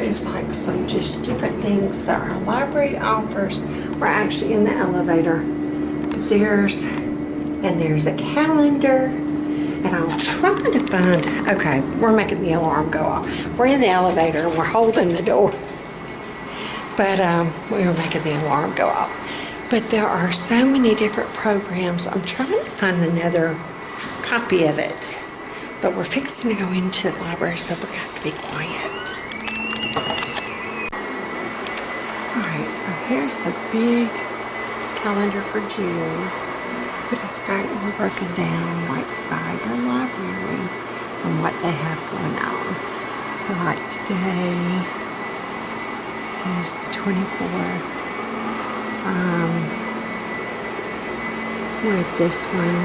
is like some just different things that our library offers. We're actually in the elevator, but there's a calendar, and I'll try to find, okay, we're making the alarm go off. We're in the elevator and we're holding the door, but we were making the alarm go off. But there are so many different programs. I'm trying to find another copy of it, but we're fixing to go into the library, so we're going to have to be quiet. Alright, so here's the big calendar for June, but it's got it all broken down like by your library and what they have going on. So like today is the 24th. With this one,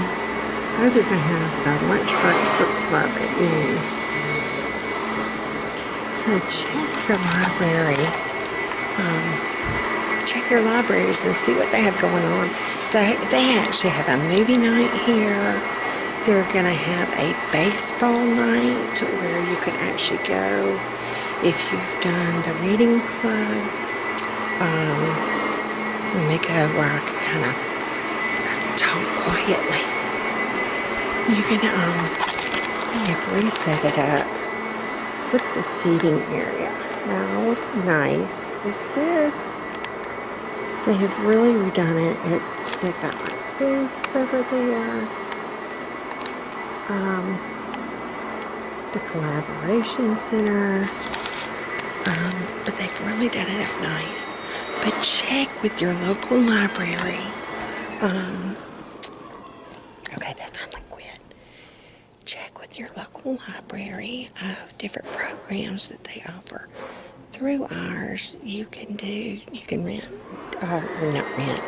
they're going to have the Lunch Brunch Book Club at noon. So check your library. Check your libraries and see what they have going on. They actually have a movie night here. They're going to have a baseball night where you can actually go if you've done the reading club. Let me go where I can kind of talk quietly. You can they have reset it up with the seating area. How nice is this? They have really redone it. They've got like booths over there. The collaboration center. But they've really done it up nice. But check with your local library. Okay, that finally quit. Check with your local library of different programs that they offer. Through ours, you can rent, well, not rent,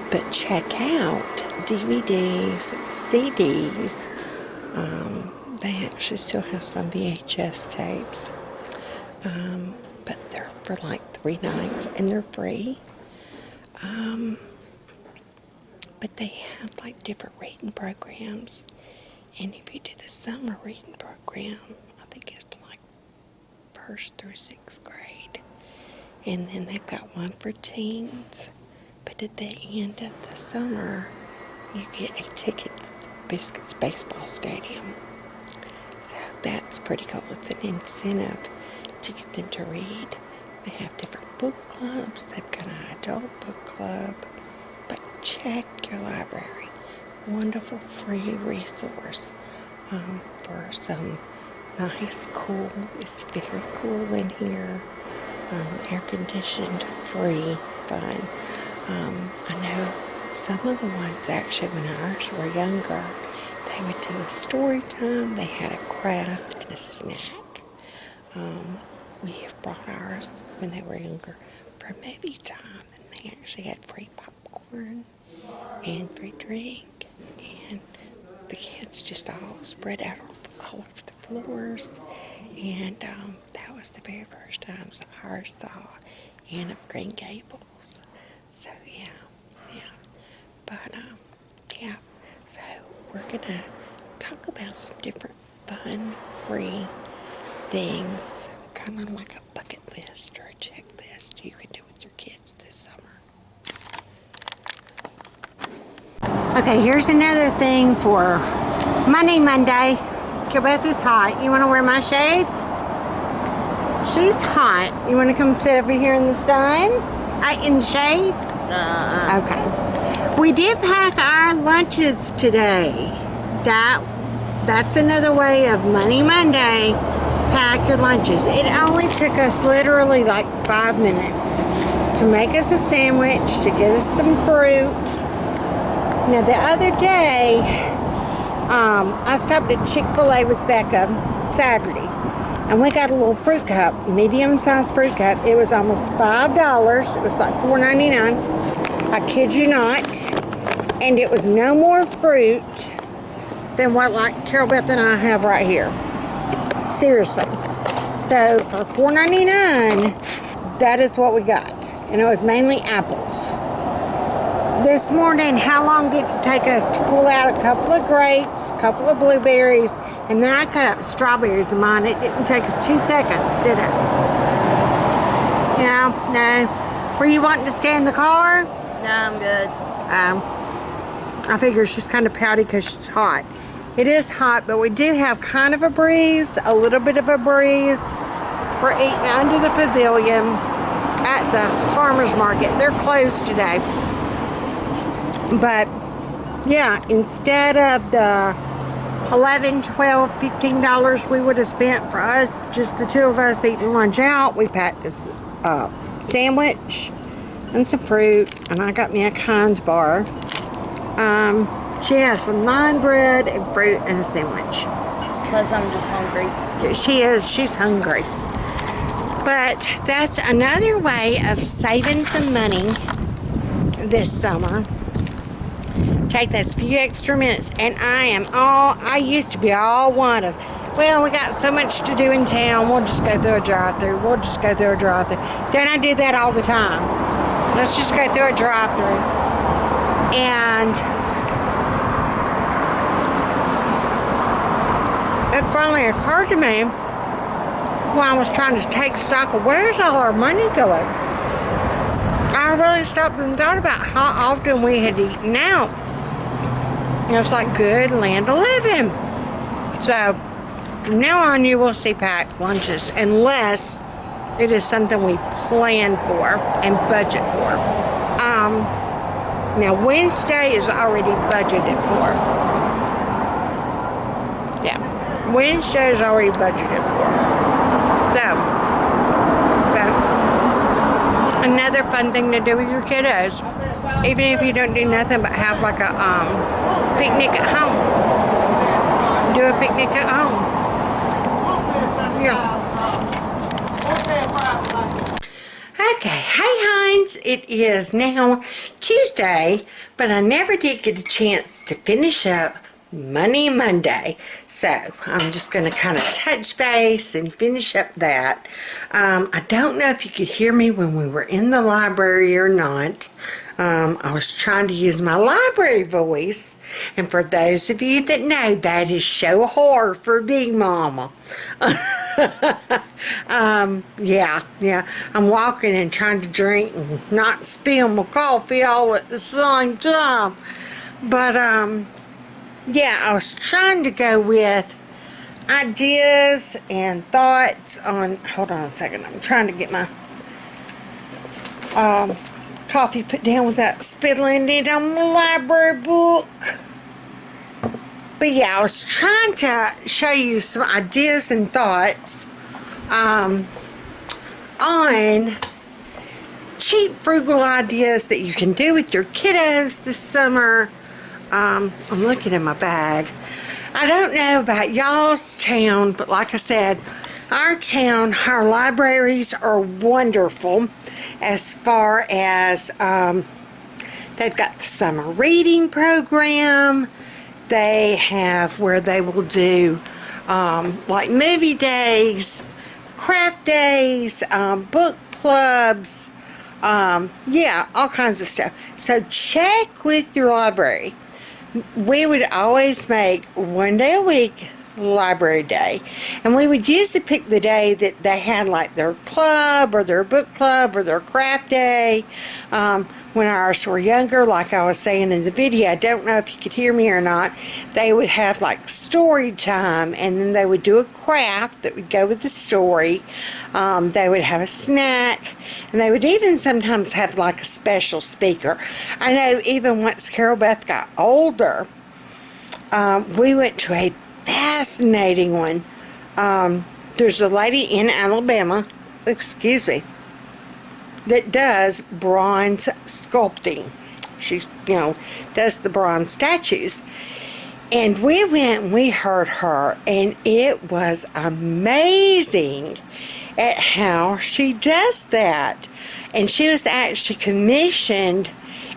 but check out DVDs, CDs. They actually still have some VHS tapes. But they're for like 3 nights and they're free. But they have like different reading programs. And if you do the summer reading program, I think it's for like 1st through 6th grade. And then they've got one for teens. But at the end of the summer, you get a ticket to the Biscuits Baseball Stadium. So that's pretty cool. It's an incentive to get them to read. They have different book clubs. They've got an adult book club. But check your library. Wonderful free resource for some nice, cool. It's very cool in here. Air conditioned, free, fun. I know some of the ones actually when ours were younger, they would do a story time. They had a craft and a snack. We have brought ours when they were younger for movie time, and they actually had free popcorn and free drink, and the kids just all spread out all over the floors, and that was the very first time ours saw Anne of Green Gables. So yeah, but yeah, so we're gonna talk about some different fun, free things, kind of like a bucket list or a checklist you can do with your kids this summer. Okay, here's another thing for Monday. Kibeth is hot. You want to wear my shades? She's hot. You want to come sit over here in the sun? In the shade? Okay. We did pack our lunches today. That's another way of Money Monday. Pack your lunches. It only took us literally like 5 minutes to make us a sandwich, to get us some fruit. Now the other day, I stopped at Chick-fil-A with Becca Saturday, and we got a little fruit cup, medium-sized fruit cup. It was almost $5. It was like $4.99. I kid you not. And it was no more fruit than what like Carol Beth and I have right here. Seriously. So for $4.99, that is what we got. And it was mainly apples. This morning, how long did it take us to pull out a couple of grapes, a couple of blueberries, and then I cut up strawberries in mine. It didn't take us 2 seconds, did it? No. Were you wanting to stay in the car? No, I'm good. I figure she's kind of pouty because she's hot. It is hot, but we do have kind of a breeze, a little bit of a breeze. We're eating under the pavilion at the farmer's market. They're closed today. But yeah, instead of the $11, $12, $15 we would have spent for us, just the two of us eating lunch out, we packed a sandwich and some fruit, and I got me a Kind's bar. She has some naan bread and fruit and a sandwich. Because I'm just hungry. She's hungry. But that's another way of saving some money this summer. Take those few extra minutes, and I used to be all one of, well, we got so much to do in town, we'll just go through a drive-thru, Don't I do that all the time? Let's just go through a drive-thru. And it finally occurred to me when I was trying to take stock of where's all our money going. I really stopped and thought about how often we had eaten out. You know, it's like good land of living. So from now on, you will see packed lunches unless it is something we plan for and budget for. Now Wednesday is already budgeted for. Yeah, Wednesday is already budgeted for. So, another fun thing to do with your kiddos, even if you don't do nothing but have like a picnic at home. Do a picnic at home. Yeah. Okay, hey Hines, it is now Tuesday, but I never did get a chance to finish up Money Monday. So I'm just going to kind of touch base and finish up that. I don't know if you could hear me when we were in the library or not. I was trying to use my library voice, and for those of you that know, that is so hard for Big Mama. Yeah, I'm walking and trying to drink and not spill my coffee all at the same time. But yeah, I was trying to go with ideas and thoughts on, hold on a second, I'm trying to get my coffee put down without spilling it on the library book. But yeah, I was trying to show you some ideas and thoughts on cheap, frugal ideas that you can do with your kiddos this summer. I'm looking in my bag. I don't know about y'all's town, but like I said, our town, our libraries are wonderful as far as they've got the summer reading program. They have where they will do like movie days, craft days, book clubs, yeah, all kinds of stuff. So check with your library. We would always make one day a week library day, and we would usually pick the day that they had like their club or their book club or their craft day. When ours were younger, like I was saying in the video, I don't know if you could hear me or not, they would have like story time, and then they would do a craft that would go with the story. They would have a snack, and they would even sometimes have like a special speaker. I know even once Carol Beth got older, we went to a fascinating one. There's a lady in Alabama, excuse me, that does bronze sculpting. She, does the bronze statues. And we went and we heard her, and it was amazing at how she does that. And she was actually commissioned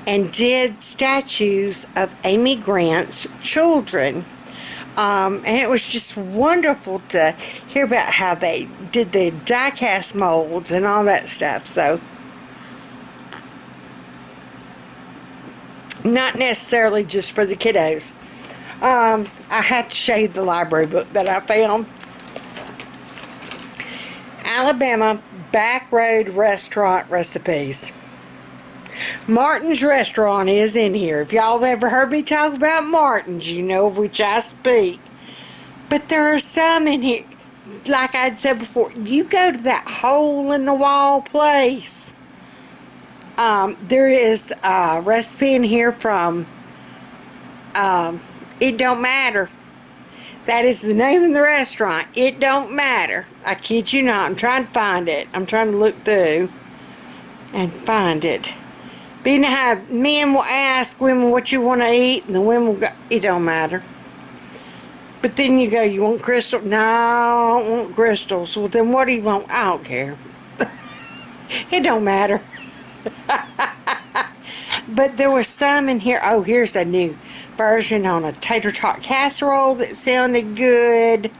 and did statues of Amy Grant's children. And it was just wonderful to hear about how they did the die-cast molds and all that stuff. So, not necessarily just for the kiddos. I had to show you the library book that I found. Alabama back road restaurant recipes. Martin's restaurant is in here. If y'all have ever heard me talk about Martin's, you know of which I speak. But there are some in here, like I'd said before, you go to that hole in the wall place. There is a recipe in here from It Don't Matter. That is the name of the restaurant. It Don't Matter. I kid you not. I'm trying to find it. I'm trying to look through and find it. But you know how men will ask women what you want to eat, and the women will go, it don't matter. But then you go, you want crystals? No, I don't want crystals. Well, then what do you want? I don't care. It don't matter. But there was some in here. Oh, here's a new version on a tater tot casserole that sounded good.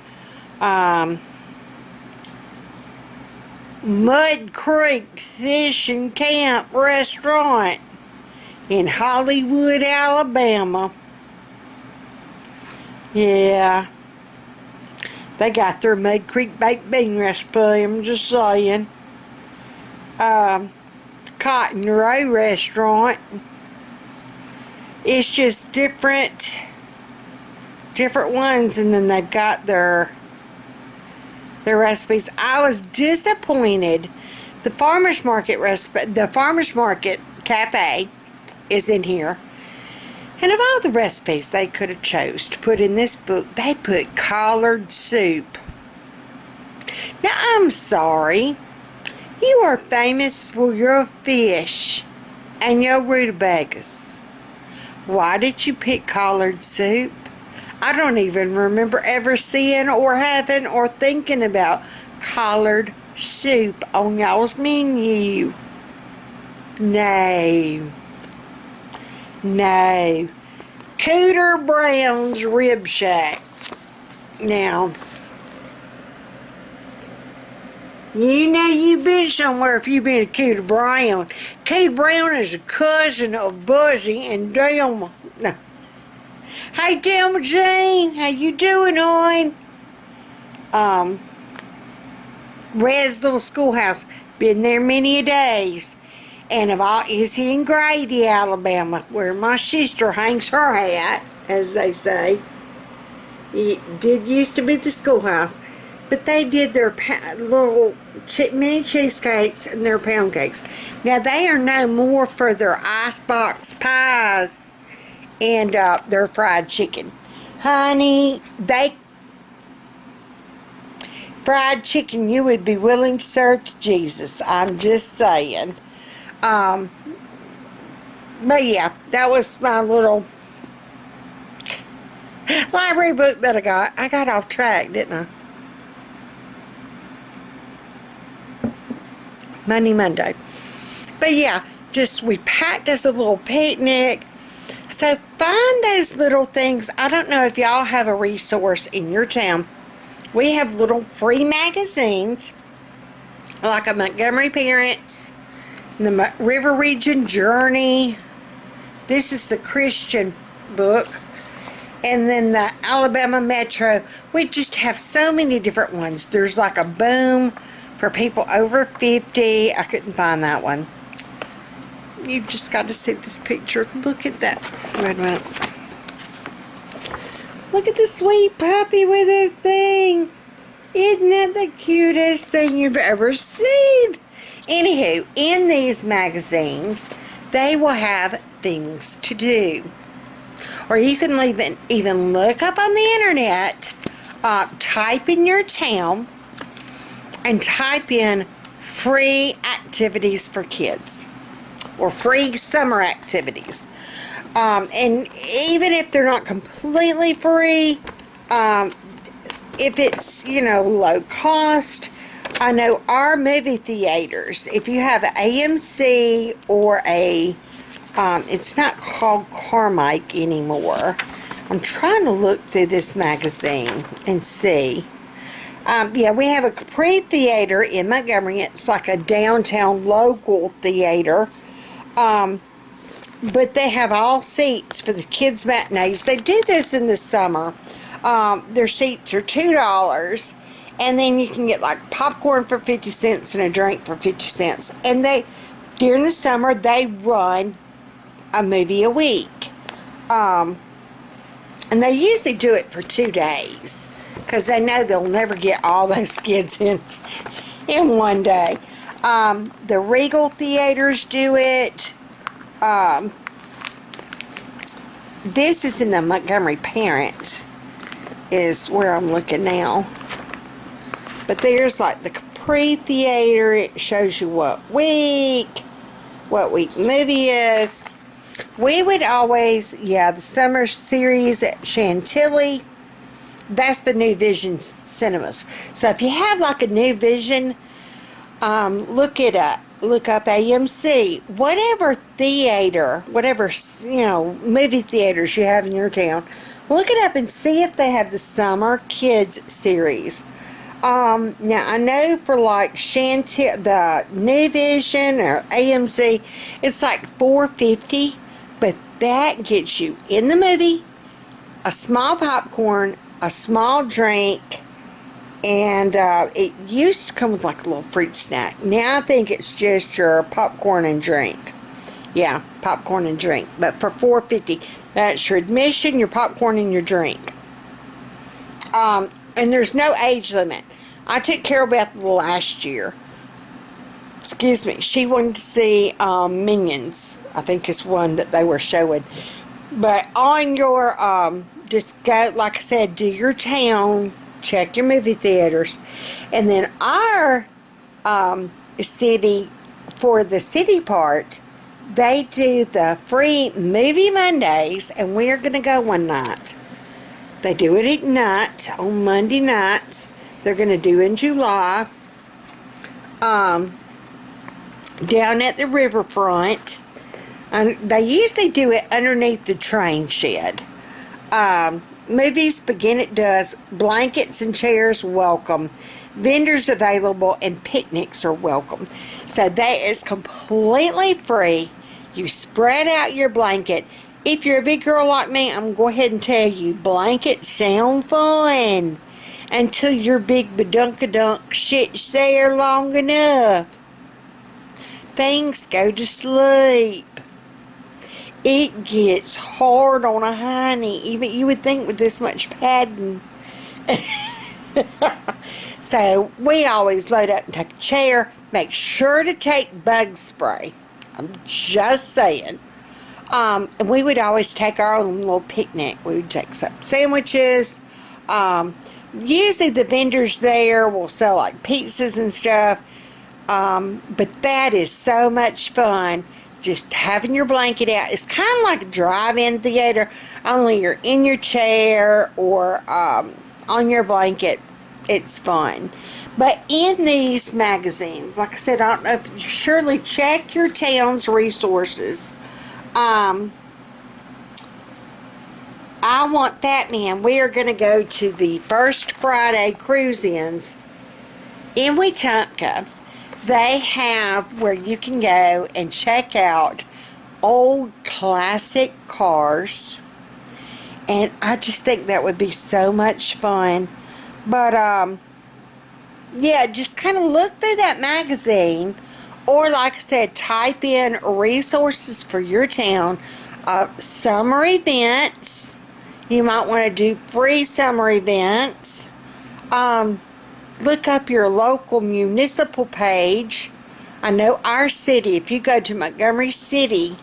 Mud Creek Fish and Camp Restaurant in Hollywood, Alabama. Yeah. They got their Mud Creek baked bean recipe, I'm just saying. Cotton Row Restaurant. It's just different ones, and then they've got their recipes. I was disappointed. The Farmers Market Cafe is in here. And of all the recipes they could have chose to put in this book, they put collard soup. Now, I'm sorry. You are famous for your fish and your rutabagas. Why did you pick collard soup? I don't even remember ever seeing or having or thinking about collard soup on y'all's menu. No. No. Cooter Brown's Rib Shack. Now, you know you've been somewhere if you've been to Cooter Brown. Cooter Brown is a cousin of Buzzy and Delma. No. Hey, Delma Jean, how you doing, hon? Red's little schoolhouse. Been there many a days. And of all, is he in Grady, Alabama, where my sister hangs her hat, as they say. It did used to be the schoolhouse. But they did their little mini cheesecakes and their pound cakes. Now, they are known more for their icebox pies and their fried chicken. Honey, fried chicken you would be willing to serve to Jesus. I'm just saying. But yeah, that was my little library book that I got. I got off track, didn't I? Monday. But yeah, we packed us a little picnic. So find those little things. I don't know if y'all have a resource in your town. We have little free magazines, like a Montgomery Parents, the River Region Journey. This is the Christian book. And then the Alabama Metro. We just have so many different ones. There's like a Boom for people over 50. I couldn't find that one. You just got to see this picture. Look at that. Wait a minute. Look at the sweet puppy with his thing. Isn't that the cutest thing you've ever seen? Anywho, in these magazines, they will have things to do. Or you can even look up on the internet, type in your town, and type in free activities for kids. Or free summer activities. And even if they're not completely free, if it's, low cost, I know our movie theaters, if you have an AMC or it's not called Carmike anymore. I'm trying to look through this magazine and see. Yeah, we have a Capri Theater in Montgomery. It's like a downtown local theater. But they have all seats for the kids' matinees. They do this in the summer. Their seats are $2. And then you can get like popcorn for 50 cents and a drink for 50 cents. And during the summer, they run a movie a week. And they usually do it for 2 days because they know they'll never get all those kids in one day. The Regal theaters do it. This is in the Montgomery Parents is where I'm looking now. But there's like the Capri Theater. It shows you what week movie is. We would always, the summer series at Chantilly. That's the New Vision cinemas. So if you have like a New Vision, look it up. Look up AMC. Whatever theater, whatever, movie theaters you have in your town, look it up and see if they have the Summer Kids series. Now I know for like the New Vision or AMC, it's like $4.50, but that gets you in the movie, a small popcorn, a small drink, and it used to come with like a little fruit snack. Now I think it's just your popcorn and drink. Yeah, popcorn and drink. But for $4.50, that's your admission, your popcorn, and your drink. And there's no age limit. I took Carol Beth last year. Excuse me. She wanted to see Minions. I think is one that they were showing. But on your, just go, like I said, do your town, check your movie theaters. And then our city, for the city part, they do the free movie Mondays, and we are going to go one night. They do it at night, on Monday nights. They're going to do in July. Down at the riverfront. And they usually do it underneath the train shed. Movies begin at dusk. Blankets and chairs welcome. Vendors available and picnics are welcome. So that is completely free. You spread out your blanket. If you're a big girl like me, I'm going to go ahead and tell you, blankets sound fun until your big badunkadunk sits there long enough. Things go to sleep. It gets hard on a hiney. Even you would think with this much padding. So we always load up and take a chair. Make sure to take bug spray. I'm just saying. And we would always take our own little picnic. We would take some sandwiches. Usually the vendors there will sell like pizzas and stuff. But that is so much fun. Just having your blanket out. It's kind of like a drive-in theater, only you're in your chair or on your blanket. It's fun. But in these magazines, like I said, I don't know if you surely check your town's resources. I want that, man. We are going to go to the First Friday cruise-ins in Wetumpka. They have where you can go and check out old classic cars. And I just think that would be so much fun. But, yeah, just kind of look through that magazine. Or, like I said, type in resources for your town. Summer events. You might want to do free summer events. Look up your local municipal page. I know our city, if you go to Montgomery City,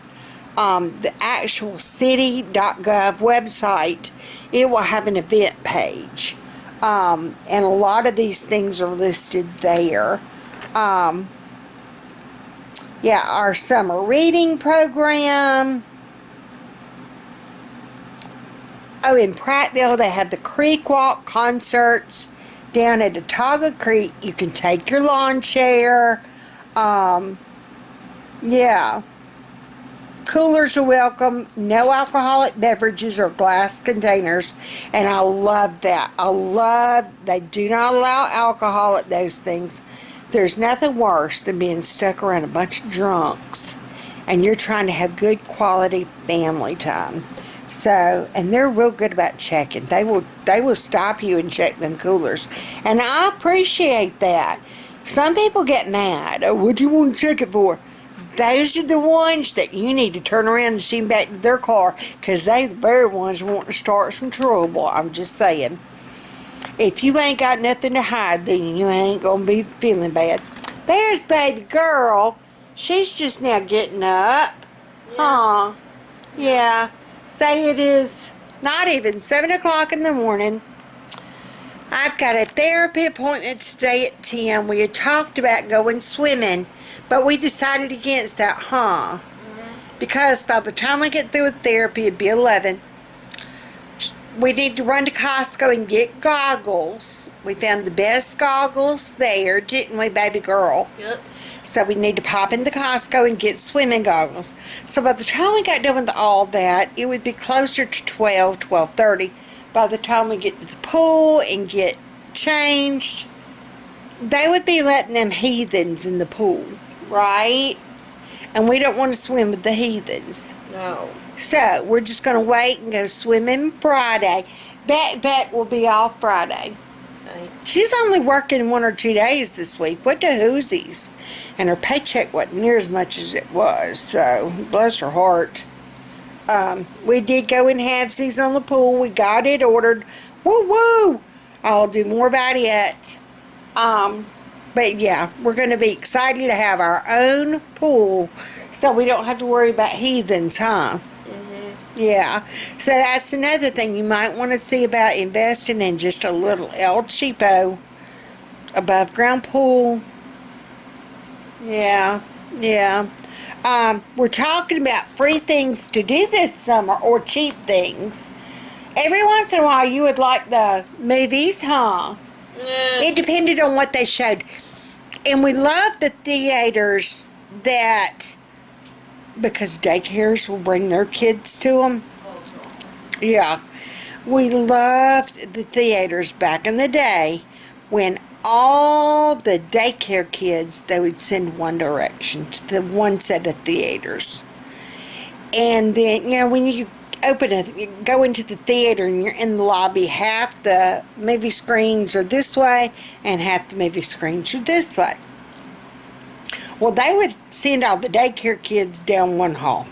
the actual city.gov website, it will have an event page. And a lot of these things are listed there. Yeah, our summer reading program. Oh, in Prattville, they have the Creek Walk concerts. Down at Otaga Creek, you can take your lawn chair. Yeah. Coolers are welcome. No alcoholic beverages or glass containers. And I love that. They do not allow alcohol at those things. There's nothing worse than being stuck around a bunch of drunks and you're trying to have good quality family time. So, and they're real good about checking. They will stop you and check them coolers. And I appreciate that. Some people get mad. Oh, what do you want to check it for? Those are the ones that you need to turn around and send back to their car, because they the very ones want to start some trouble. I'm just saying. If you ain't got nothing to hide, then you ain't going to be feeling bad. There's baby girl. She's just now getting up. Huh? Yeah. Say it is not even 7 o'clock in the morning. I've got a therapy appointment today at 10. We had talked about going swimming, but we decided against that, huh? Because by the time we get through with therapy, it'd be 11. We need to run to Costco and get goggles. We found the best goggles there, didn't we, baby girl? Yep. So we need to pop into Costco and get swimming goggles. So by the time we got done with all that, it would be closer to 12:30. By the time we get to the pool and get changed, they would be letting them heathens in the pool, right? And we don't want to swim with the heathens. No. So we're just going to wait and go swimming Friday. Beck will be off Friday. She's only working 1 or 2 days this week. What the hoosies? And her paycheck wasn't near as much as it was. So, bless her heart. We did go in halvesies on the pool. We got it ordered. Woo woo! I'll do more about it. But yeah, we're going to be excited to have our own pool, so we don't have to worry about heathens, huh? Yeah, so that's another thing you might want to see about investing in just a little El Cheapo above ground pool. Yeah. We're talking about free things to do this summer, or cheap things. Every once in a while you would like the movies, huh? It depended on what they showed. And we love the theaters that, because daycares will bring their kids to them. Yeah. We loved the theaters back in the day when all the daycare kids, they would send one direction to the one set of theaters. And then, when you go into the theater and you're in the lobby, half the movie screens are this way and half the movie screens are this way. Well, they would send all the daycare kids down one hall,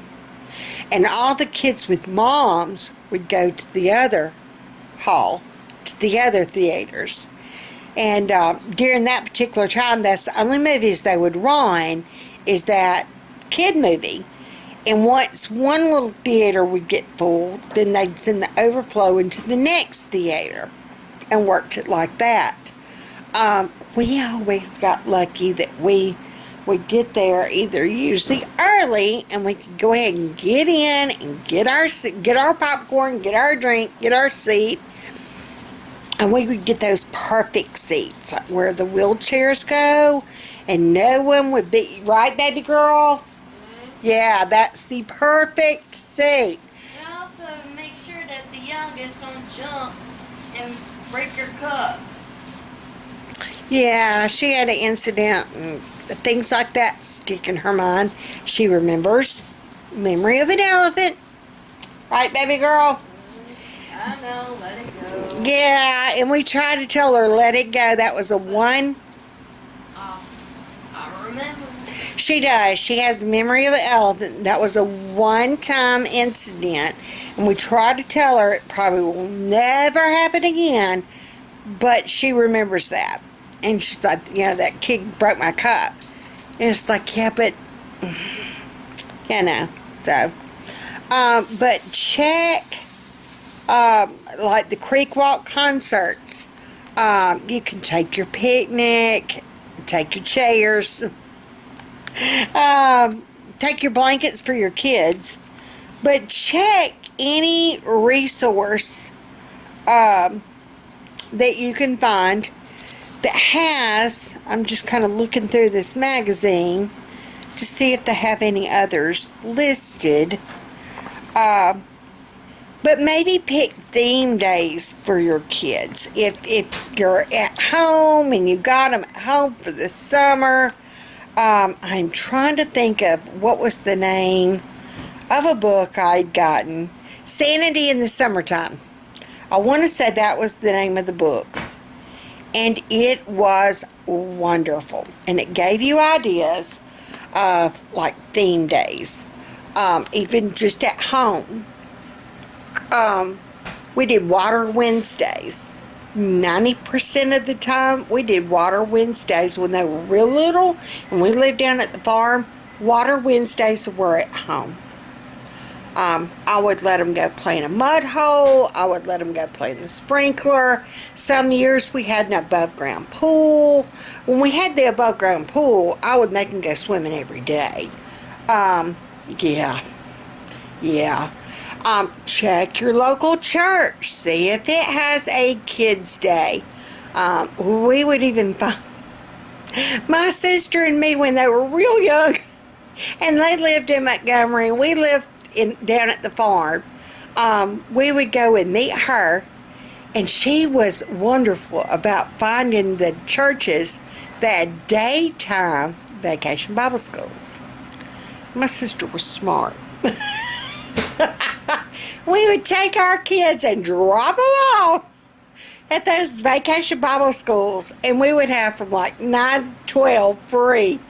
and all the kids with moms would go to the other hall, to the other theaters. And during that particular time, that's the only movies they would run, is that kid movie. And once one little theater would get full, then they'd send the overflow into the next theater and worked it like that. We always got lucky that we would get there either usually early, and we could go ahead and get in and get our popcorn, get our drink, get our seat. And we would get those perfect seats, like where the wheelchairs go, and no one would be, right, baby girl? Yeah, that's the perfect seat. And also make sure that the youngest don't jump and break her cup. Yeah, she had an incident and things like that stick in her mind. She remembers. Memory of an elephant. Right, baby girl? I know, let it go. Yeah, and we tried to tell her, let it go. That was a one. I remember. She does. She has the memory of an elephant. That was a one-time incident. And we tried to tell her it probably will never happen again. But she remembers that. And she's like, that kid broke my cup. And it's like, yeah, but, so. But check, like the Creek Walk concerts. You can take your picnic, take your chairs, take your blankets for your kids. But check any resource that you can find that has, I'm just kind of looking through this magazine to see if they have any others listed. But maybe pick theme days for your kids. If you're at home and you got them at home for the summer, I'm trying to think of what was the name of a book I'd gotten. Sanity in the Summertime. I want to say that was the name of the book. And it was wonderful. And it gave you ideas of like theme days. Even just at home. We did Water Wednesdays. 90% of the time we did Water Wednesdays when they were real little and we lived down at the farm. Water Wednesdays were at home. I would let them go play in a mud hole. I would let them go play in the sprinkler. Some years we had an above ground pool. When we had the above ground pool, I would make them go swimming every day. Yeah. Check your local church. See if it has a kids' day. We would even find my sister and me when they were real young, and they lived in Montgomery, and we lived down at the farm. We would go and meet her, and she was wonderful about finding the churches that had daytime vacation Bible schools. My sister was smart. We would take our kids and drop them off at those vacation Bible schools, and we would have from like 9 to 12 free,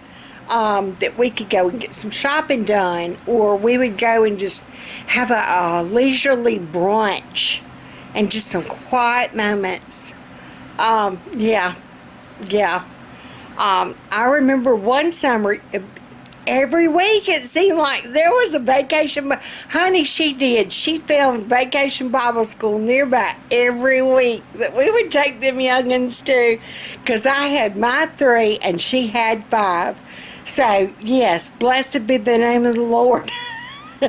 that we could go and get some shopping done, or we would go and just have a leisurely brunch and just some quiet moments. I remember one summer, every week it seemed like there was a vacation. Honey, she did. She found vacation Bible school nearby every week that we would take them youngins to, because I had my 3 and she had 5. So, yes, blessed be the name of the Lord. They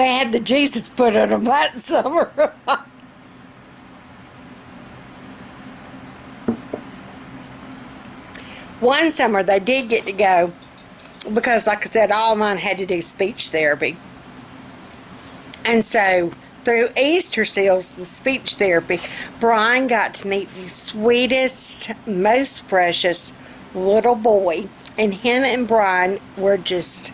had the Jesus put on them that summer. One summer they did get to go, because like I said, all mine had to do speech therapy. And so through Easter Seals, the speech therapy, Brian got to meet the sweetest, most precious little boy. And him and Brian were just,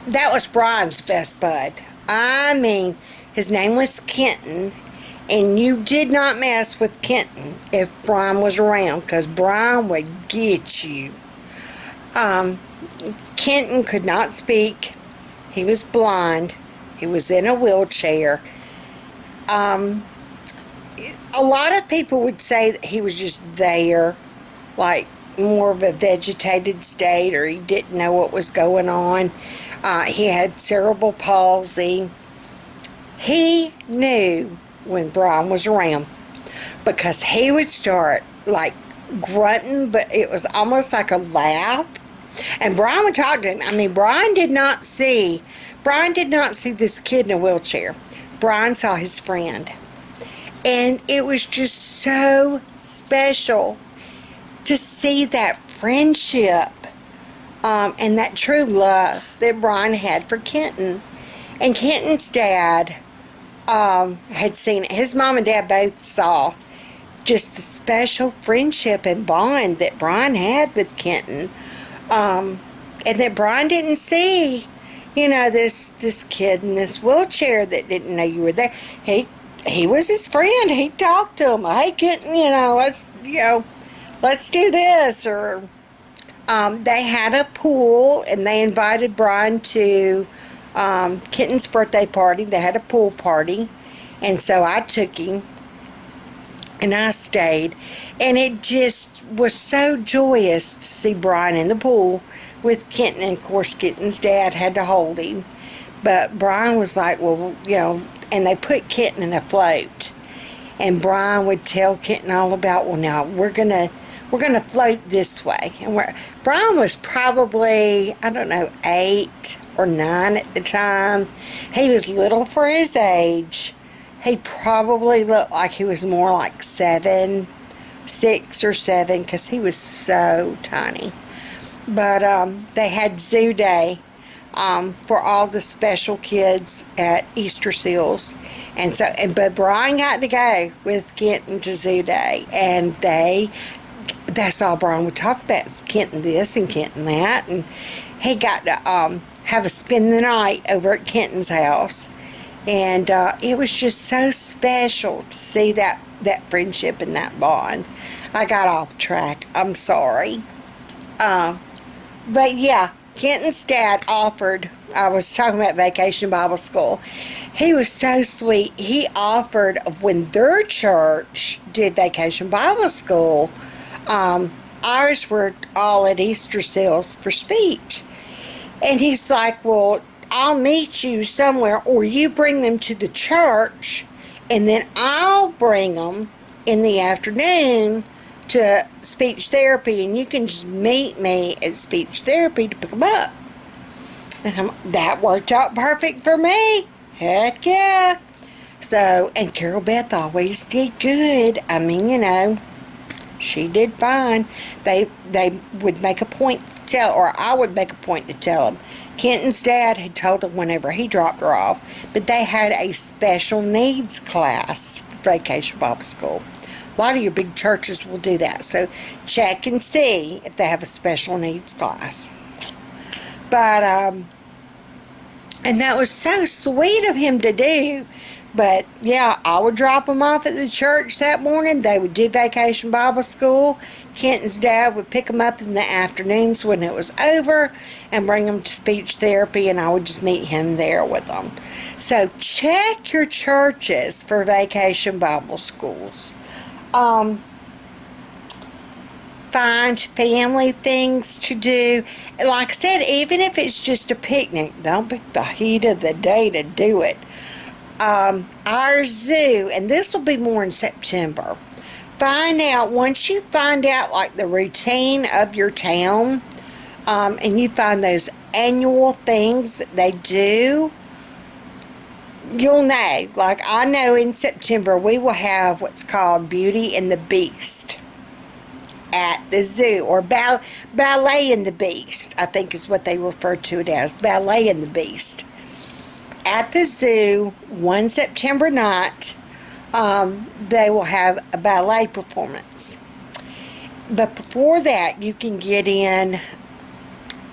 that was Brian's best bud. I mean, his name was Kenton. And you did not mess with Kenton if Brian was around, because Brian would get you. Kenton could not speak. He was blind. He was in a wheelchair. A lot of people would say that he was just there, like more of a vegetated state, or he didn't know what was going on. He had cerebral palsy. He knew when Brian was around, because he would start like grunting, but it was almost like a laugh, and Brian would talk to him. I mean, Brian did not see this kid in a wheelchair. Brian saw his friend, and it was just so special to see that friendship, and that true love that Brian had for Kenton. And Kenton's dad had seen it. His mom and dad both saw just the special friendship and bond that Brian had with Kenton, and that Brian didn't see, this kid in this wheelchair that didn't know you were there. He was his friend. He talked to him. Hey, Kenton, let's do this. Or they had a pool, and they invited Brian to Kenton's birthday party. They had a pool party, and so I took him, and I stayed, and it just was so joyous to see Brian in the pool with Kenton. And of course Kenton's dad had to hold him, but Brian was like, well, and they put Kenton in a float, and Brian would tell Kenton all about, well, now we're gonna float this way. And Brian was probably, I don't know, 8 or 9 at the time. He was little for his age. He probably looked like he was more like 6 or 7, because he was so tiny. But they had Zoo Day for all the special kids at Easter Seals. But Brian got to go with Kenton to Zoo Day, and that's all Brian would talk about, is Kenton this and Kenton that. And he got to have a spend the night over at Kenton's house. And it was just so special to see that friendship and that bond. I got off track. I'm sorry. But yeah, Kenton's dad offered, I was talking about Vacation Bible School. He was so sweet. He offered, when their church did Vacation Bible School, ours were all at Easter Seals for speech. And he's like, well, I'll meet you somewhere, or you bring them to the church, and then I'll bring them in the afternoon to speech therapy, and you can just meet me at speech therapy to pick them up. And that worked out perfect for me. Heck yeah. So, and Carol Beth always did good. I mean, you know, she did fine. They would make a point to tell, or I would make a point to tell them. Kenton's dad had told them whenever he dropped her off, but they had a special needs class for Vacation Bible School. A lot of your big churches will do that, so check and see if they have a special needs class. But, and that was so sweet of him to do. But, yeah, I would drop them off at the church that morning. They would do Vacation Bible School. Kenton's dad would pick them up in the afternoons when it was over and bring them to speech therapy, and I would just meet him there with them. So check your churches for Vacation Bible Schools. Find family things to do. Like I said, even if it's just a picnic, don't pick the heat of the day to do it. Our zoo, and this will be more in September. Once you find out like the routine of your town, and you find those annual things that they do, you'll know. Like I know in September we will have what's called Beauty and the Beast at the zoo, or Ballet and the Beast, I think is what they refer to it as, Ballet and the Beast. At the zoo, one September night, they will have a ballet performance. But before that, you can get in.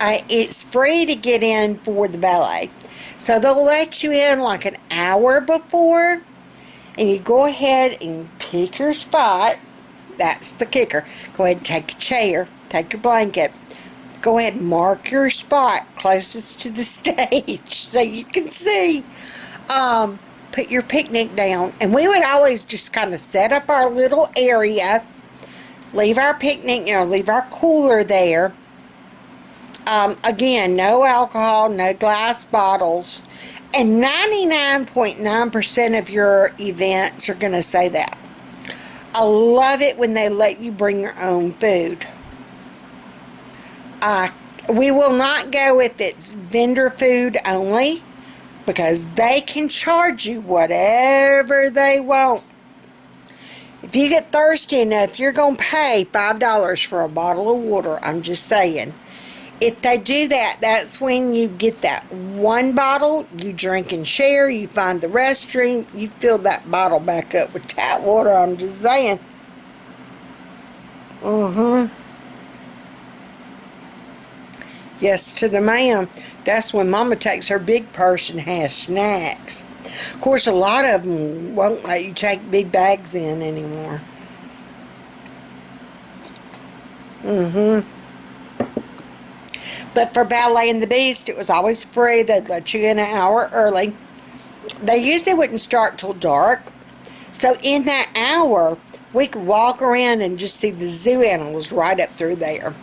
It's free to get in for the ballet. So they'll let you in like an hour before, and you go ahead and pick your spot. That's the kicker. Go ahead and take a chair, take your blanket. Go ahead and mark your spot closest to the stage so you can see. Put your picnic down. And we would always just kind of set up our little area, leave our picnic, leave our cooler there. Again, no alcohol, no glass bottles. And 99.9% of your events are going to say that. I love it when they let you bring your own food. We will not go if it's vendor food only, because they can charge you whatever they want. If you get thirsty enough, you're going to pay $5 for a bottle of water. I'm just saying. If they do that, that's when you get that one bottle, you drink and share, you find the restroom, you fill that bottle back up with tap water. I'm just saying. Yes to the ma'am. That's when Mama takes her big purse and has snacks. Of course, a lot of them won't let you take big bags in anymore. But for Ballet and the Beast, it was always free. They'd let you in an hour early. They usually wouldn't start till dark. So in that hour, we could walk around and just see the zoo animals right up through there.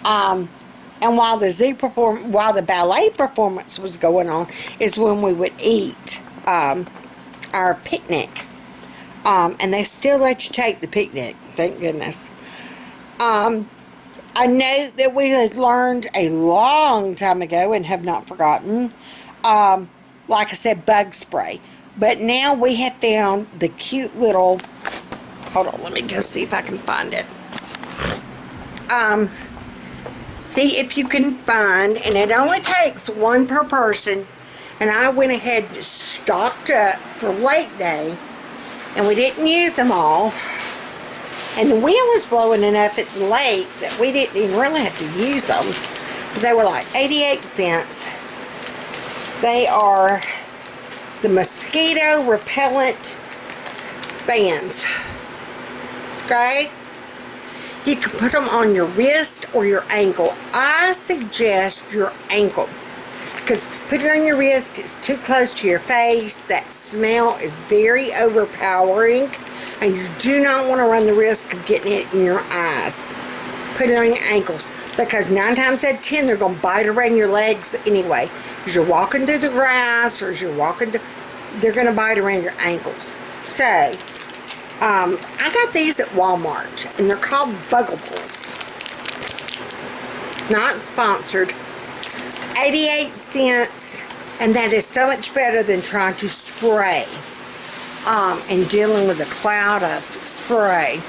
And while the ballet performance was going on, is when we would eat our picnic. And they still let you take the picnic, thank goodness. I know that we had learned a long time ago and have not forgotten, like I said, bug spray. But now we have found the cute little, hold on, let me go see if I can find it. See if you can find, and it only takes one per person, and I went ahead and stocked up for late day, and we didn't use them all. And the wind was blowing enough at the lake that we didn't even really have to use them. They were like 88 cents. They are the mosquito repellent bands. Okay? You can put them on your wrist or your ankle. I suggest your ankle. Because if you put it on your wrist, it's too close to your face. That smell is very overpowering. And you do not want to run the risk of getting it in your eyes. Put it on your ankles. Because 9 times out of 10, they're going to bite around your legs anyway. As you're walking through the grass or as you're walking, they're going to bite around your ankles. So, I got these at Walmart, and they're called Bugables. Not sponsored. 88 cents, and that is so much better than trying to spray and dealing with a cloud of spray.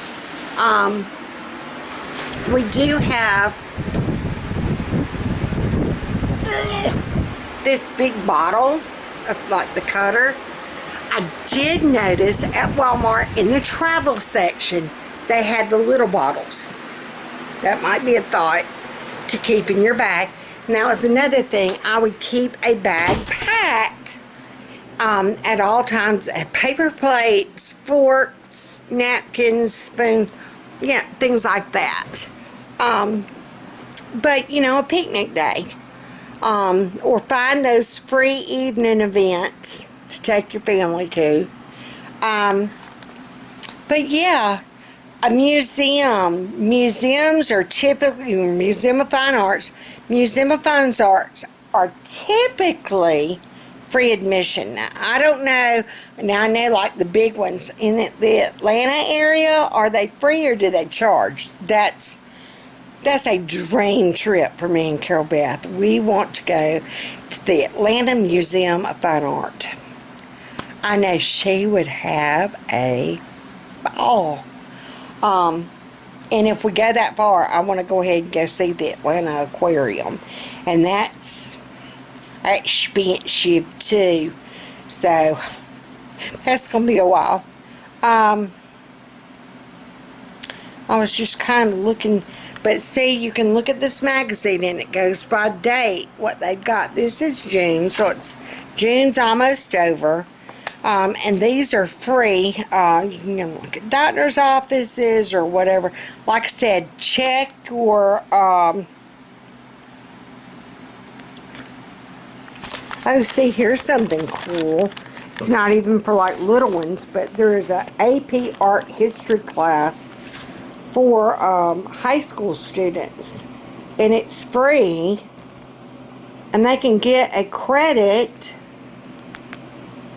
We do have this big bottle of like the cutter. I did notice at Walmart in the travel section they had the little bottles. That might be a thought to keep in your bag. Now is another thing, I would keep a bag packed at all times. Paper plates, forks, napkins, spoons, yeah, things like that. But you know, a picnic day. Or find those free evening events to take your family to. But yeah, a museum. Museums are typically, Museum of Fine Arts. Museum of Fine Arts are typically free admission. Now, I don't know. Now, I know like the big ones in the Atlanta area, are they free or do they charge? That's a dream trip for me and Carol Beth. We want to go to the Atlanta Museum of Fine Art. I know she would have a ball. And if we go that far, I want to go ahead and go see the Atlanta Aquarium. And that's expensive too. So, that's going to be a while. I was just kind of looking. But see, you can look at this magazine and it goes by date, what they've got. This is June, so June's almost over. And these are free. You can look at doctor's offices or whatever. Like I said, check your, oh, see, here's something cool. It's not even for like little ones, but there is a AP Art History class for high school students. And it's free. And they can get a credit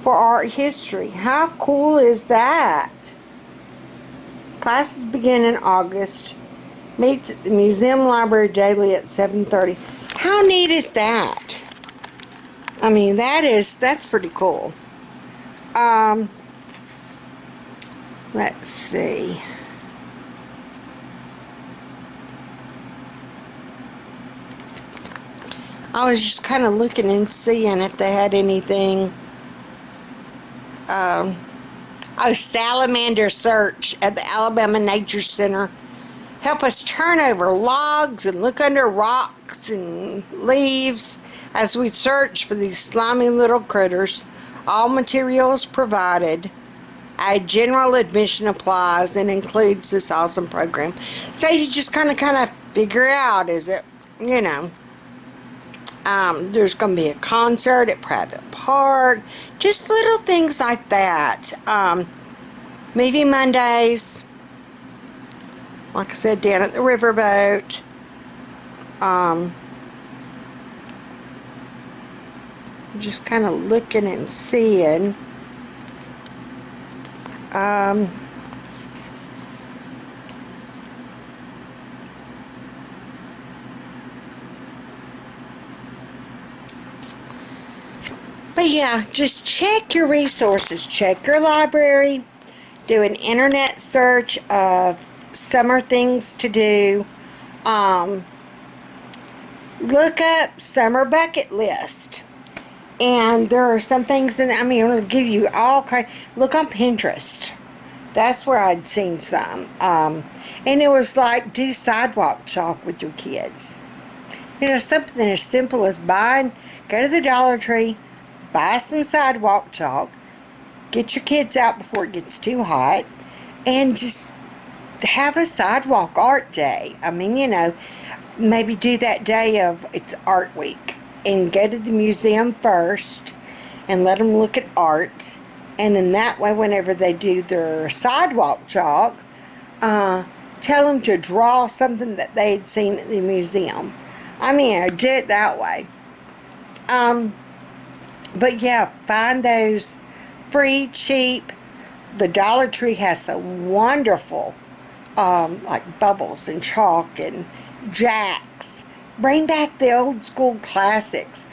for art history. How cool is that? Classes begin in August. Meets at the museum library daily at 7:30. How neat is that? I mean, that's pretty cool. Let's see. I was just kind of looking and seeing if they had anything. Oh, salamander search at the Alabama Nature Center. Help us turn over logs and look under rocks and leaves as we search for these slimy little critters. All materials provided. A general admission applies and includes this awesome program. So you just kind of figure out, is it, you know, there's going to be a concert at Private Park. Just little things like that. Movie Mondays. Like I said, down at the riverboat. Just kind of looking and seeing. But yeah, just check your resources. Check your library. Do an internet search of summer things to do. Look up summer bucket list. And there are some things that, I mean, it'll give you all kind. Look on Pinterest. That's where I'd seen some. And it was like, do sidewalk chalk with your kids. Something as simple as go to the Dollar Tree, buy some sidewalk chalk, get your kids out before it gets too hot, and just have a sidewalk art day. I mean, maybe do that day of it's art week and go to the museum first and let them look at art. And then that way, whenever they do their sidewalk chalk, tell them to draw something that they had seen at the museum. I mean, do it that way. But yeah, find those free, cheap. The Dollar Tree has some wonderful, like bubbles and chalk and jacks. Bring back the old school classics.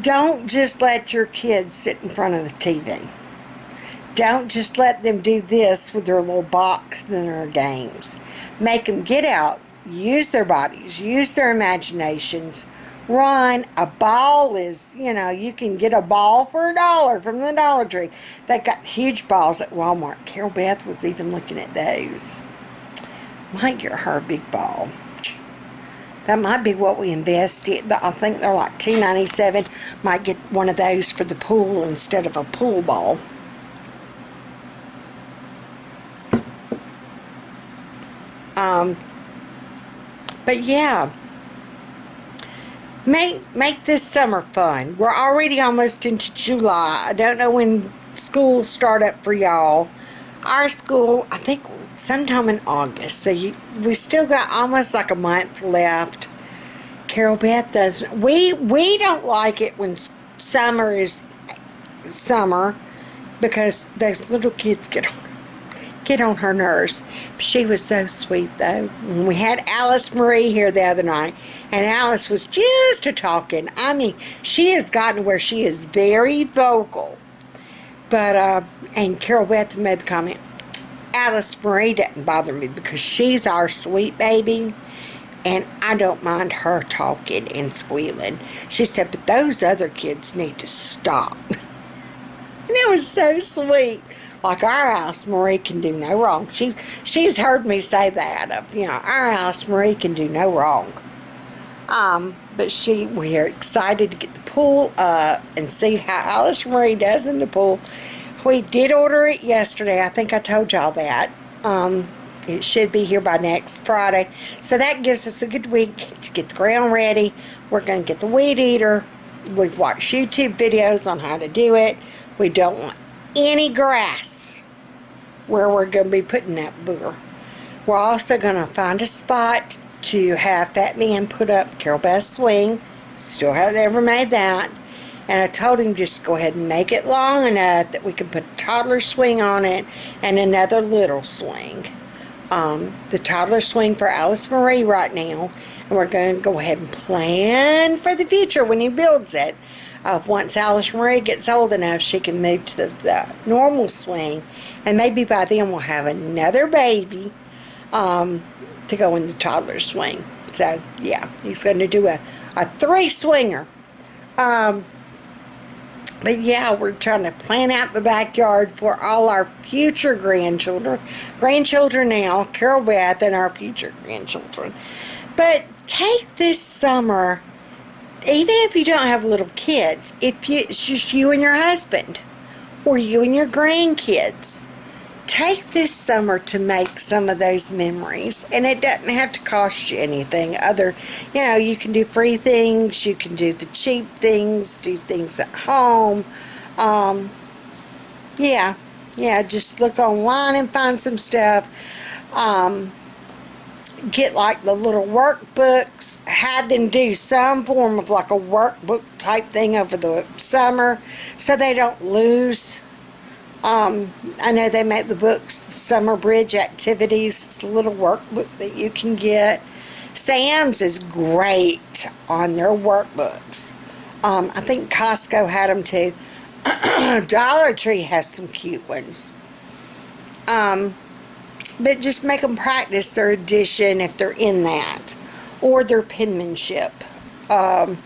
Don't just let your kids sit in front of the TV. Don't just let them do this with their little box and their games. Make them get out, use their bodies, use their imaginations, run. A ball is, you can get a ball for $1 from the Dollar Tree. They got huge balls at Walmart. Carol Beth was even looking at those. Might get her a big ball. That might be what we invest in. I think they're like $2.97. Might get one of those for the pool instead of a pool ball. But yeah, make this summer fun. We're already almost into July. I don't know when school start up for y'all. Our school, I think sometime in August. So we still got almost like a month left. Carol Beth doesn't. We don't like it when summer is summer because those little kids get on her nerves. She was so sweet though. When we had Alice Marie here the other night, and Alice was just a talking. I mean, she has gotten where she is very vocal. But and Carol Beth made the comment, Alice Marie doesn't bother me because she's our sweet baby, and I don't mind her talking and squealing. She said, but those other kids need to stop. And it was so sweet. Like our Alice Marie can do no wrong. She's heard me say that of, our Alice Marie can do no wrong. But we are excited to get the pool up and see how Alice Marie does in the pool. We did order it yesterday. I think I told y'all that. It should be here by next Friday. So that gives us a good week to get the ground ready. We're going to get the weed eater. We've watched YouTube videos on how to do it. We don't want any grass where we're going to be putting that booger. We're also going to find a spot to have Fat Man put up Carol Beth's swing. Still haven't ever made that. And I told him just go ahead and make it long enough that we can put a toddler swing on it and another little swing. The toddler swing for Alice Marie right now. And we're going to go ahead and plan for the future when he builds it. Once Alice Marie gets old enough, she can move to the normal swing. And maybe by then we'll have another baby to go in the toddler swing. So, yeah, he's going to do a 3-swinger. But yeah, we're trying to plan out the backyard for all our future grandchildren. Grandchildren now, Carol Beth, and our future grandchildren. But take this summer, even if you don't have little kids, it's just you and your husband, or you and your grandkids, take this summer to make some of those memories. And it doesn't have to cost you anything other, you can do free things, you can do the cheap things, do things at home. Yeah, just look online and find some stuff. Get like the little workbooks, have them do some form of like a workbook type thing over the summer so they don't lose. I know they make the books, Summer Bridge Activities. It's a little workbook that you can get. Sam's is great on their workbooks. I think Costco had them too. Dollar Tree has some cute ones. But just make them practice their addition if they're in that, or their penmanship. Have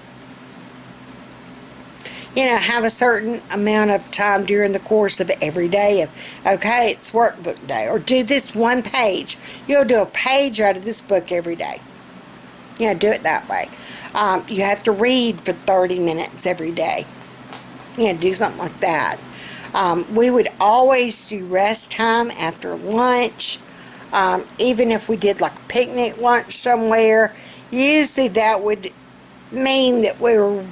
a certain amount of time during the course of every day okay, it's workbook day, or do this one page. You'll do a page out of this book every day. Yeah, do it that way. You have to read for 30 minutes every day. Yeah, do something like that. We would always do rest time after lunch. Even if we did like a picnic lunch somewhere, usually that would mean that we're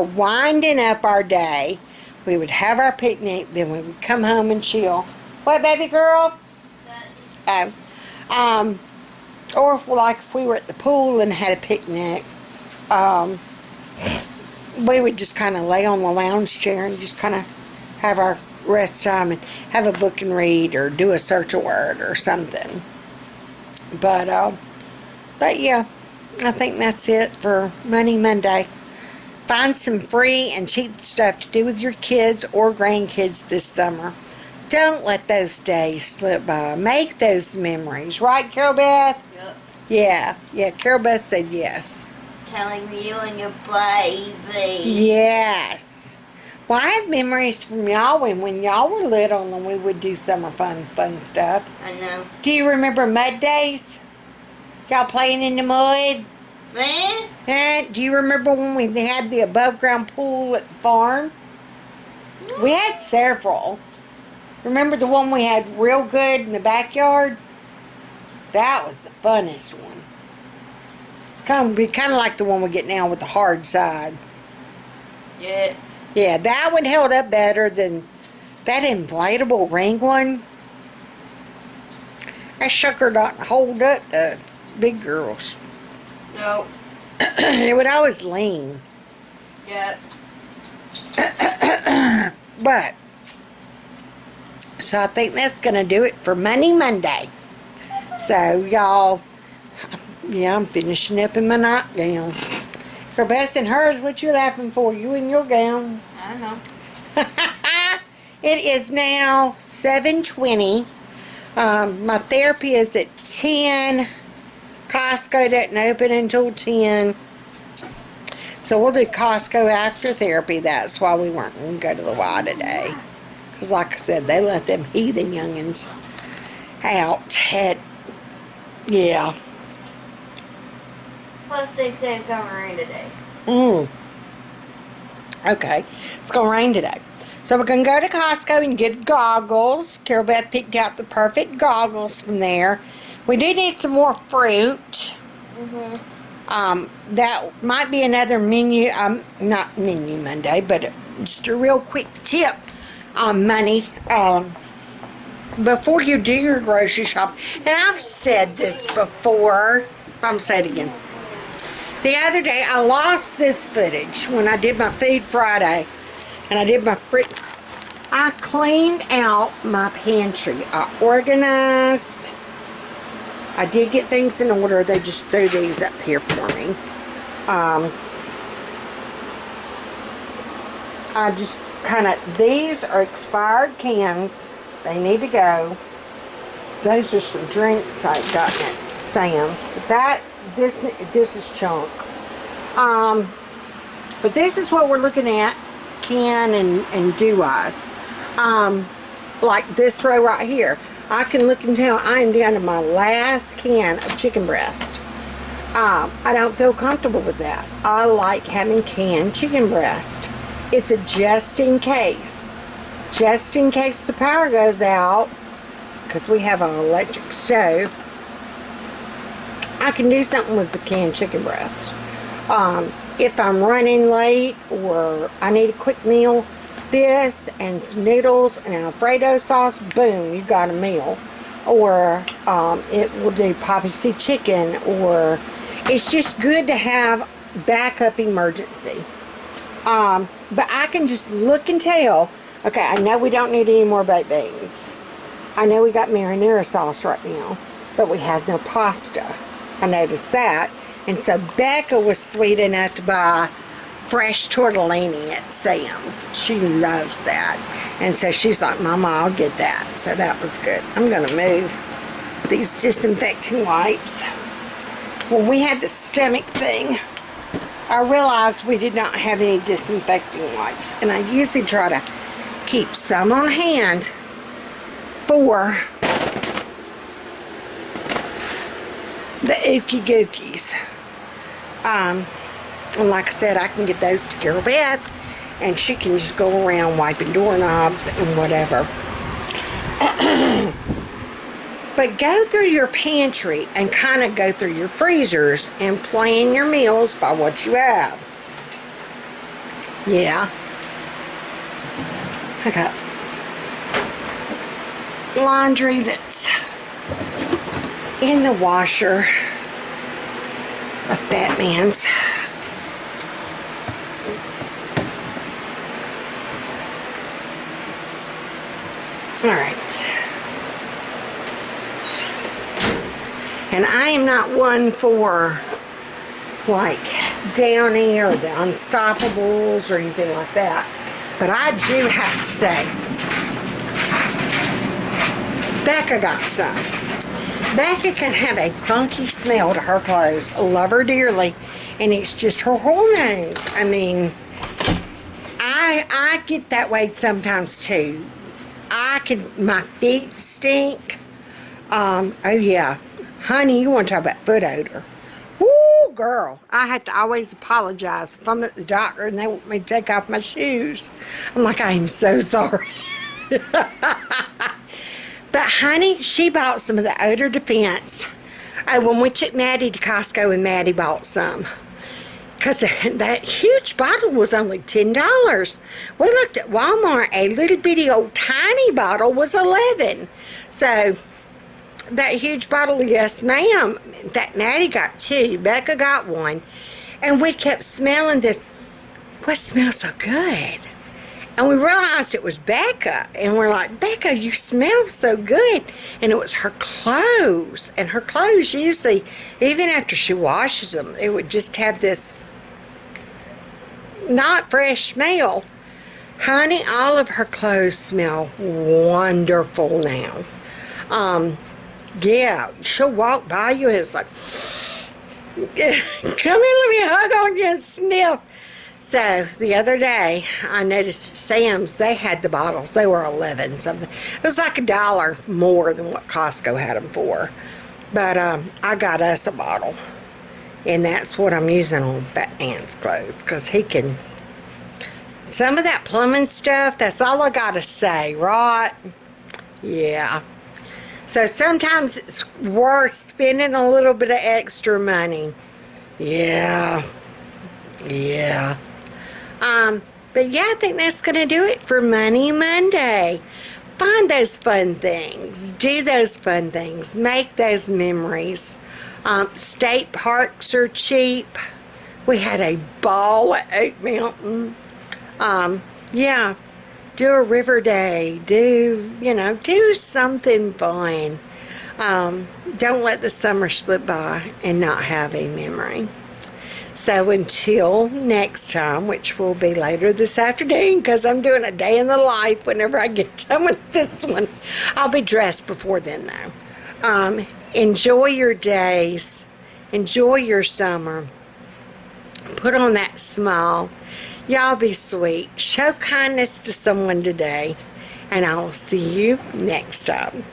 winding up our day. We would have our picnic, then we would come home and chill. What, baby girl? Oh. Or like if we were at the pool and had a picnic, we would just kind of lay on the lounge chair and just kind of have our rest time and have a book and read or do a search a word or something. But yeah, I think that's it for Money Monday. Find some free and cheap stuff to do with your kids or grandkids this summer. Don't let those days slip by. Make those memories. Right, Carol Beth? Yep. Yeah, Carol Beth said yes. Telling you and your baby. Yes. Well, I have memories from y'all when y'all were little and we would do summer fun stuff. I know. Do you remember mud days? Y'all playing in the mud? Man? Do you remember when we had the above ground pool at the farm? We had several. Remember the one we had real good in the backyard? That was the funnest one. Be kind of like the one we get now with the hard side. Yeah. Yeah, that one held up better than that inflatable ring one. That sucker don't hold up to big girls. No. It would always lean. Yep. But, so I think that's going to do it for Money Monday. So, y'all, yeah, I'm finishing up in my nightgown. For best in hers, what you laughing for? You in your gown. I don't know. It is now 7:20. My therapy is at 10. Costco doesn't open until 10. So we'll do Costco after therapy. That's why we weren't going to go to the Y today. Because like I said, they let them heathen youngins out at, yeah. Plus they say it's gonna rain today. Okay. It's going to rain today. So we're going to go to Costco and get goggles. Carol Beth picked out the perfect goggles from there. We do need some more fruit. That might be another menu, not Menu Monday, but just a real quick tip on money. Before you do your grocery shop, and I've said this before, I'm going to say it again. The other day, I lost this footage when I did my Food Friday, and I did my I cleaned out my pantry. I organized. I did get things in order. They just threw these up here for me. I just kind of, these are expired cans. They need to go. Those are some drinks I've gotten at Sam's. But this is chunk. But this is what we're looking at, can and do-wise. Like this row right here. I can look and tell I am down to my last can of chicken breast. I don't feel comfortable with that. I like having canned chicken breast. It's a just in case. Just in case the power goes out, because we have an electric stove, I can do something with the canned chicken breast. If I'm running late or I need a quick meal, this and some noodles and Alfredo sauce, boom, you got a meal. Or it will do poppy seed chicken, or it's just good to have backup emergency. But I can just look and tell, okay, I know we don't need any more baked beans. I know we got marinara sauce right now, but we have no pasta. I noticed that. And so Becca was sweet enough to buy fresh tortellini at Sam's. She loves that. And so she's like, Mama, I'll get that. So that was good. I'm going to move these disinfecting wipes. When we had the stomach thing, I realized we did not have any disinfecting wipes. And I usually try to keep some on hand for the ookie gookies. And like I said, I can give those to Carol Beth, and she can just go around wiping doorknobs and whatever. But go through your pantry and kind of go through your freezers and plan your meals by what you have. Yeah. I got laundry that's in the washer, a fat man's. All right. And I am not one for like Downy or the Unstoppables or anything like that. But I do have to say, Becca got some. Becca can have a funky smell to her clothes. I love her dearly. And it's just her hormones. I mean, I get that way sometimes too. My feet stink. Oh yeah. Honey, you want to talk about foot odor. Woo, girl. I have to always apologize if I'm at the doctor and they want me to take off my shoes. I'm like, I am so sorry. But honey, she bought some of the odor defense. When we took Maddie to Costco and Maddie bought some. Because that huge bottle was only $10. We looked at Walmart, a little bitty old tiny bottle was $11. So that huge bottle, yes ma'am, that Maddie got 2, Becca got 1, and we kept smelling this, what smells so good? And we realized it was Becca, and we're like, Becca, you smell so good. And it was her clothes, and her clothes usually, even after she washes them, it would just have this not fresh smell. Honey, all of her clothes smell wonderful now. Yeah, she'll walk by you and it's like, come here, let me hug on you and sniff. So the other day, I noticed Sam's, they had the bottles. They were 11 something. It was like $1 more than what Costco had them for. But I got us a bottle. And that's what I'm using on Fat Man's clothes. Because he can, some of that plumbing stuff, that's all I got to say, right? Yeah. So sometimes it's worth spending a little bit of extra money. Yeah. Yeah. But yeah, I think that's going to do it for Money Monday. Find those fun things. Do those fun things. Make those memories. State parks are cheap. We had a ball at Oak Mountain. Yeah. Do a river day. Do something fun. Don't let the summer slip by and not have a memory. So until next time, which will be later this afternoon, because I'm doing a day in the life whenever I get done with this one. I'll be dressed before then, though. Enjoy your days. Enjoy your summer. Put on that smile. Y'all be sweet. Show kindness to someone today. And I'll see you next time.